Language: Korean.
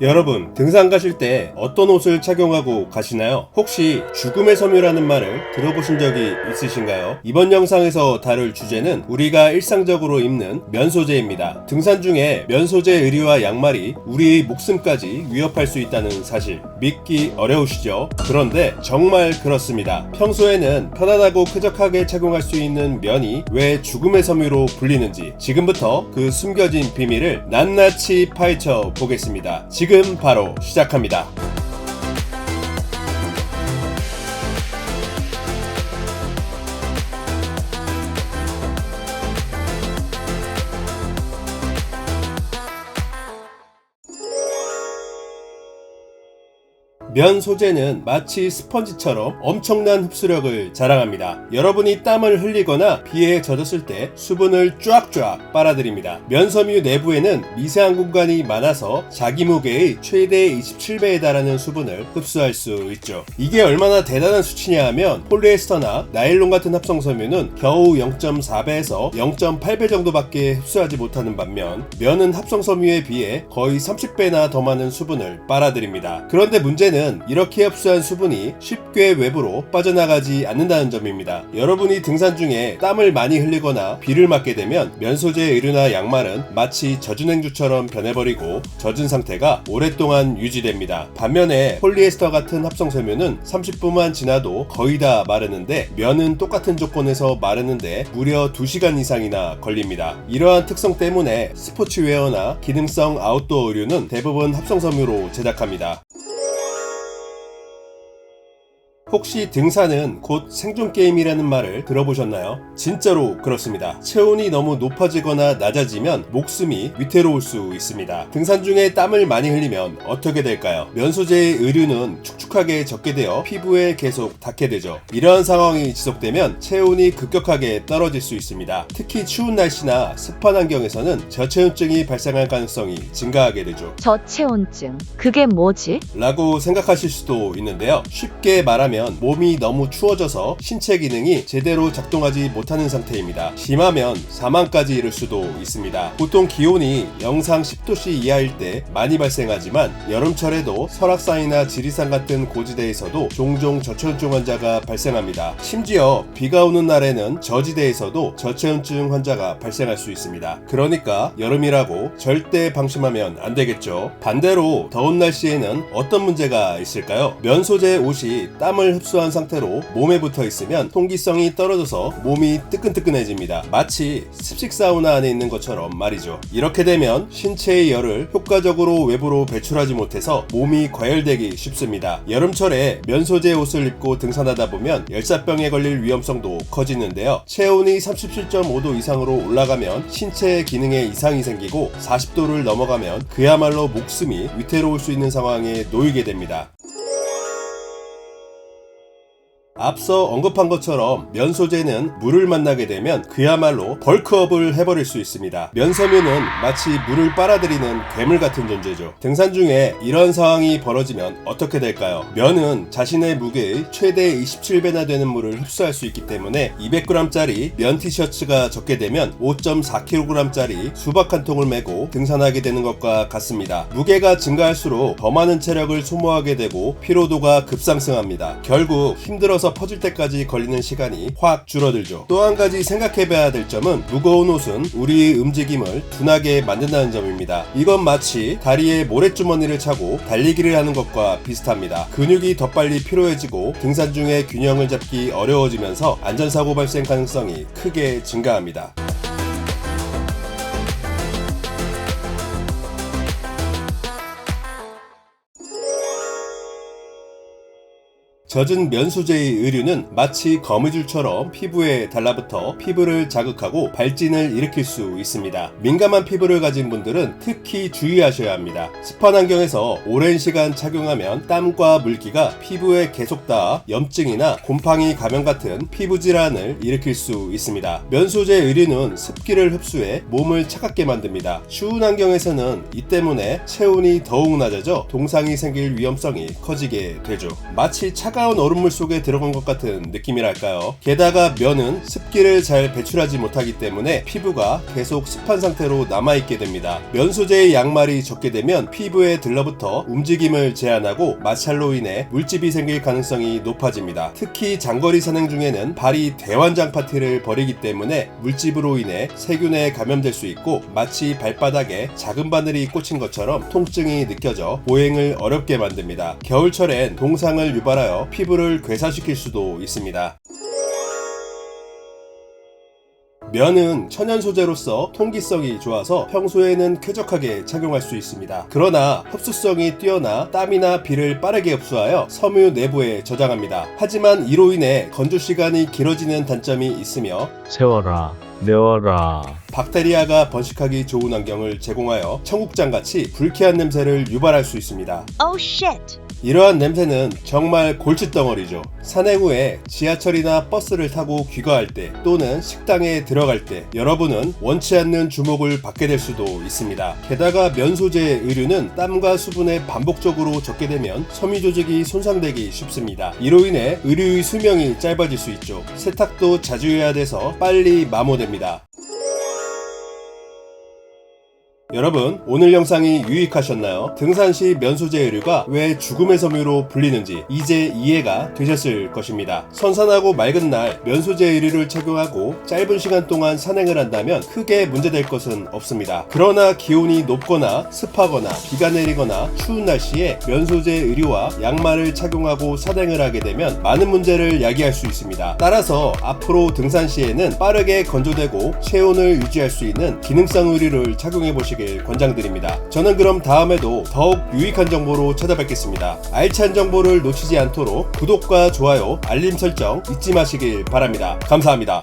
여러분, 등산 가실 때 어떤 옷을 착용하고 가시나요? 혹시 죽음의 섬유라는 말을 들어보신 적이 있으신가요? 이번 영상에서 다룰 주제는 우리가 일상적으로 입는 면 소재입니다. 등산 중에 면 소재 의류와 양말이 우리의 목숨까지 위협할 수 있다는 사실 믿기 어려우시죠? 그런데 정말 그렇습니다. 평소에는 편안하고 쾌적하게 착용할 수 있는 면이 왜 죽음의 섬유로 불리는지 지금부터 그 숨겨진 비밀을 낱낱이 파헤쳐 보겠습니다. 지금 바로 시작합니다. 면 소재는 마치 스펀지처럼 엄청난 흡수력을 자랑합니다. 여러분이 땀을 흘리거나 비에 젖었을 때 수분을 쫙쫙 빨아들입니다. 면 섬유 내부에는 미세한 공간이 많아서 자기 무게의 최대 27배에 달하는 수분을 흡수할 수 있죠. 이게 얼마나 대단한 수치냐 하면 폴리에스터나 나일론 같은 합성 섬유는 겨우 0.4배에서 0.8배 정도밖에 흡수하지 못하는 반면 면은 합성 섬유에 비해 거의 30배나 더 많은 수분을 빨아들입니다. 그런데 문제는 이렇게 흡수한 수분이 쉽게 외부로 빠져나가지 않는다는 점입니다. 여러분이 등산 중에 땀을 많이 흘리거나 비를 맞게 되면 면 소재 의류나 양말은 마치 젖은 행주처럼 변해버리고 젖은 상태가 오랫동안 유지됩니다. 반면에 폴리에스터 같은 합성 섬유는 30분만 지나도 거의 다 마르는데 면은 똑같은 조건에서 마르는데 무려 2시간 이상이나 걸립니다. 이러한 특성 때문에 스포츠웨어나 기능성 아웃도어 의류는 대부분 합성 섬유로 제작합니다. 혹시 등산은 곧 생존 게임이라는 말을 들어보셨나요? 진짜로 그렇습니다. 체온이 너무 높아지거나 낮아지면 목숨이 위태로울 수 있습니다. 등산 중에 땀을 많이 흘리면 어떻게 될까요? 면 소재의 의류는 축축하게 젖게 되어 피부에 계속 닿게 되죠. 이러한 상황이 지속되면 체온이 급격하게 떨어질 수 있습니다. 특히 추운 날씨나 습한 환경에서는 저체온증이 발생할 가능성이 증가하게 되죠. 저체온증, 그게 뭐지? 라고 생각하실 수도 있는데요. 쉽게 말하면 몸이 너무 추워져서 신체 기능이 제대로 작동하지 못하는 상태입니다. 심하면 사망까지 이를 수도 있습니다. 보통 기온이 영상 10도씨 이하일 때 많이 발생하지만 여름철에도 설악산이나 지리산 같은 고지대에서도 종종 저체온증 환자가 발생합니다. 심지어 비가 오는 날에는 저지대에서도 저체온증 환자가 발생할 수 있습니다. 그러니까 여름이라고 절대 방심하면 안 되겠죠. 반대로 더운 날씨에는 어떤 문제가 있을까요? 면 소재 옷이 땀을 흡수한 상태로 몸에 붙어 있으면 통기성이 떨어져서 몸이 뜨끈뜨끈해집니다. 마치 습식 사우나 안에 있는 것처럼 말이죠. 이렇게 되면 신체의 열을 효과적으로 외부로 배출하지 못해서 몸이 과열되기 쉽습니다. 여름철에 면 소재 옷을 입고 등산하다 보면 열사병에 걸릴 위험성도 커지는데요. 체온이 37.5도 이상으로 올라가면 신체 기능에 이상이 생기고 40도를 넘어가면 그야말로 목숨이 위태로울 수 있는 상황에 놓이게 됩니다. 앞서 언급한 것처럼 면 소재는 물을 만나게 되면 그야말로 벌크업을 해버릴 수 있습니다. 면 섬유는 마치 물을 빨아들이는 괴물 같은 존재죠. 등산 중에 이런 상황이 벌어지면 어떻게 될까요? 면은 자신의 무게의 최대 27배나 되는 물을 흡수할 수 있기 때문에 200g짜리 면 티셔츠가 적게 되면 5.4kg짜리 수박 한 통을 메고 등산하게 되는 것과 같습니다. 무게가 증가할수록 더 많은 체력을 소모하게 되고 피로도가 급상승합니다. 결국 힘들어서 퍼질 때까지 걸리는 시간이 확 줄어들죠. 또 한 가지 생각해봐야 될 점은 무거운 옷은 우리의 움직임을 둔하게 만든다는 점입니다. 이건 마치 다리에 모래주머니를 차고 달리기를 하는 것과 비슷합니다. 근육이 더 빨리 피로해지고 등산 중에 균형을 잡기 어려워지면서 안전사고 발생 가능성이 크게 증가합니다. 젖은 면 소재의 의류는 마치 거미줄처럼 피부에 달라붙어 피부를 자극하고 발진을 일으킬 수 있습니다. 민감한 피부를 가진 분들은 특히 주의하셔야 합니다. 습한 환경에서 오랜 시간 착용하면 땀과 물기가 피부에 계속 닿아 염증이나 곰팡이 감염 같은 피부 질환을 일으킬 수 있습니다. 면 소재 의류는 습기를 흡수해 몸을 차갑게 만듭니다. 추운 환경에서는 이 때문에 체온이 더욱 낮아져 동상이 생길 위험성이 커지게 되죠. 마치 차가운 차가운 얼음물 속에 들어간 것 같은 느낌이랄까요. 게다가 면은 습기를 잘 배출하지 못하기 때문에 피부가 계속 습한 상태로 남아있게 됩니다. 면 소재의 양말이 적게 되면 피부에 들러붙어 움직임을 제한하고 마찰로 인해 물집이 생길 가능성이 높아집니다. 특히 장거리 산행 중에는 발이 대환장 파티를 벌이기 때문에 물집으로 인해 세균에 감염될 수 있고 마치 발바닥에 작은 바늘이 꽂힌 것처럼 통증이 느껴져 보행을 어렵게 만듭니다. 겨울철엔 동상을 유발하여 피부를 괴사시킬 수도 있습니다. 면은 천연 소재로서 통기성이 좋아서 평소에는 쾌적하게 착용할 수 있습니다. 그러나 흡수성이 뛰어나 땀이나 비를 빠르게 흡수하여 섬유 내부에 저장합니다. 하지만 이로 인해 건조 시간이 길어지는 단점이 있으며 세워라, 내워라. 박테리아가 번식하기 좋은 환경을 제공하여 청국장같이 불쾌한 냄새를 유발할 수 있습니다. Oh shit. 이러한 냄새는 정말 골칫덩어리죠. 산행 후에 지하철이나 버스를 타고 귀가할 때 또는 식당에 들어갈 때 여러분은 원치 않는 주목을 받게 될 수도 있습니다. 게다가 면 소재의 의류는 땀과 수분에 반복적으로 적게 되면 섬유 조직이 손상되기 쉽습니다. 이로 인해 의류의 수명이 짧아질 수 있죠. 세탁도 자주 해야 돼서 빨리 마모됩니다. 여러분, 오늘 영상이 유익하셨나요? 등산 시 면 소재 의류가 왜 죽음의 섬유로 불리는지 이제 이해가 되셨을 것입니다. 선선하고 맑은 날 면 소재 의류를 착용하고 짧은 시간 동안 산행을 한다면 크게 문제될 것은 없습니다. 그러나 기온이 높거나 습하거나 비가 내리거나 추운 날씨에 면 소재 의류와 양말을 착용하고 산행을 하게 되면 많은 문제를 야기할 수 있습니다. 따라서 앞으로 등산 시에는 빠르게 건조되고 체온을 유지할 수 있는 기능성 의류를 착용해 보시길 권장드립니다. 저는 그럼 다음에도 더욱 유익한 정보로 찾아뵙겠습니다. 알찬 정보를 놓치지 않도록 구독과 좋아요, 알림 설정 잊지 마시길 바랍니다. 감사합니다.